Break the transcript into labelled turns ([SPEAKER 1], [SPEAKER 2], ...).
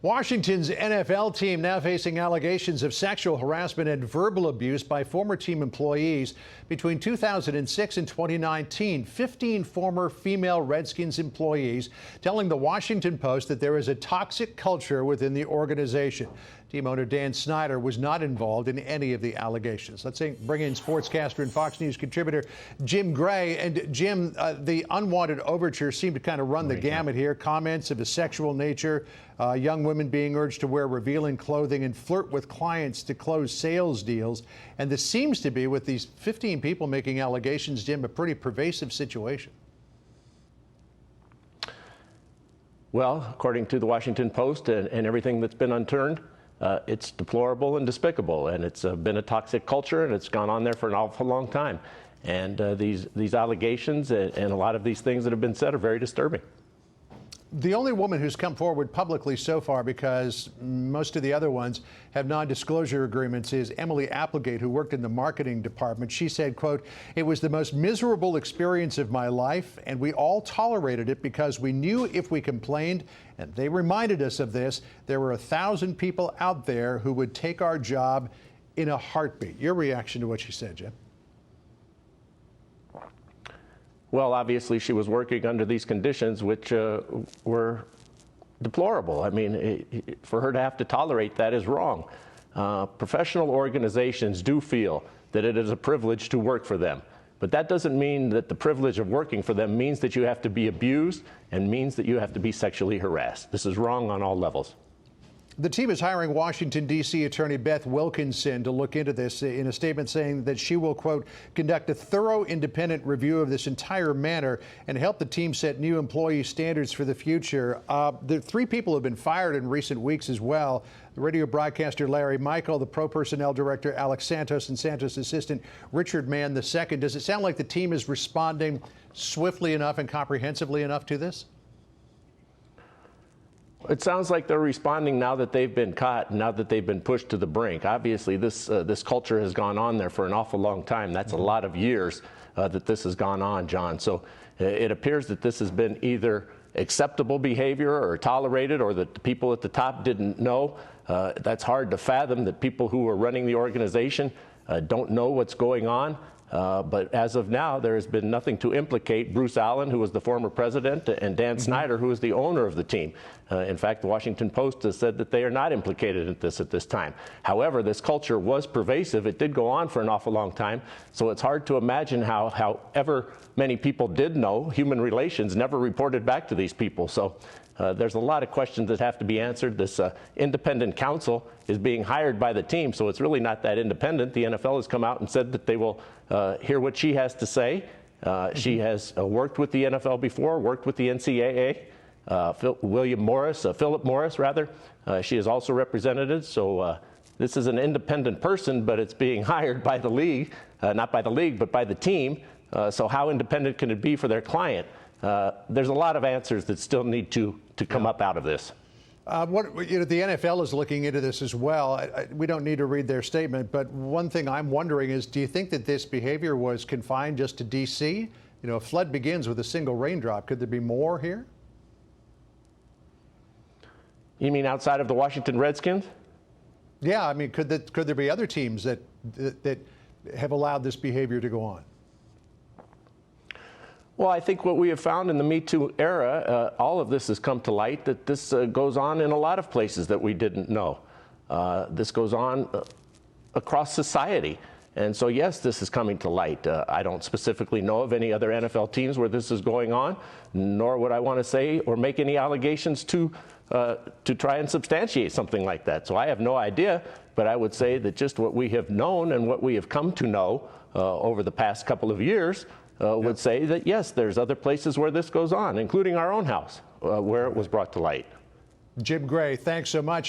[SPEAKER 1] Washington's NFL team now facing allegations of sexual harassment and verbal abuse by former team employees. Between 2006 and 2019, 15 former female Redskins employees telling the Washington Post that there is a toxic culture within the organization. Team owner Dan Snyder was not involved in any of the allegations. Let's bring in sportscaster and Fox News contributor Jim Gray. And Jim, the unwanted overtures seem to kind of run the gamut here. Comments of a sexual nature, young women being urged to wear revealing clothing and flirt with clients to close sales deals. And this seems to be, with these 15 people making allegations, Jim, a pretty pervasive situation.
[SPEAKER 2] Well, according to the Washington Post and everything that's been unturned, it's deplorable and despicable, and it's been a toxic culture, and it's gone on there for an awful long time. And these allegations and a lot of these things that have been said are very disturbing.
[SPEAKER 1] The only woman who's come forward publicly so far, because most of the other ones have non-disclosure agreements, is Emily Applegate, who worked in the marketing department. She said, quote, "It was the most miserable experience of my life, and we all tolerated it because we knew if we complained, and they reminded us of this, there were 1,000 people out there who would take our job in a heartbeat." Your reaction to what she said, Jim?
[SPEAKER 2] Well, obviously, she was working under these conditions, which were deplorable. I mean, for her to have to tolerate that is wrong. Professional organizations do feel that it is a privilege to work for them. But that doesn't mean that the privilege of working for them means that you have to be abused and means that you have to be sexually harassed. This is wrong on all levels.
[SPEAKER 1] The team is hiring Washington, D.C. Attorney Beth Wilkinson to look into this, in a statement saying that she will, quote, "conduct a thorough independent review of this entire matter and help the team set new employee standards for the future." The 3 people have been fired in recent weeks as well. The radio broadcaster Larry Michael, the pro personnel director Alex Santos, and Santos assistant Richard Mann II. Does it sound like the team is responding swiftly enough and comprehensively enough to this?
[SPEAKER 2] It sounds like they're responding now that they've been caught, now that they've been pushed to the brink. Obviously, this culture has gone on there for an awful long time. That's a lot of years that this has gone on, John. So it appears that this has been either acceptable behavior or tolerated, or that the people at the top didn't know. That's hard to fathom, that people who are running the organization don't know what's going on. But as of now, there has been nothing to implicate Bruce Allen, who was the former president, and Dan Snyder, who is the owner of the team. In fact, the Washington Post has said that they are not implicated in this at this time. However, this culture was pervasive. It did go on for an awful long time. So it's hard to imagine how, however many people did know, human relations never reported back to these people. So there's a lot of questions that have to be answered. This independent counsel is being hired by the team, so it's really not that independent. The NFL has come out and said that they will hear what she has to say. She has worked with the NFL before, worked with the NCAA. Philip Morris, rather. She is also represented. So this is an independent person, but it's being hired by the league, not by the league, but by the team. So how independent can it be for their client? There's a lot of answers that still need to come up out of this.
[SPEAKER 1] The NFL is looking into this as well. We don't need to read their statement, but one thing I'm wondering is, do you think that this behavior was confined just to D.C.? You know, a flood begins with a single raindrop. Could there be more here?
[SPEAKER 2] You mean outside of the Washington Redskins?
[SPEAKER 1] Yeah, I mean, could there be other teams that have allowed this behavior to go on?
[SPEAKER 2] Well, I think what we have found in the Me Too era, all of this has come to light, that this goes on in a lot of places that we didn't know. This goes on across society. And so, yes, this is coming to light. I don't specifically know of any other NFL teams where this is going on, nor would I want to say or make any allegations to try and substantiate something like that. So I have no idea, but I would say that just what we have known and what we have come to know over the past couple of years would say that, yes, there's other places where this goes on, including our own house, where it was brought to light.
[SPEAKER 1] Jim Gray, thanks so much.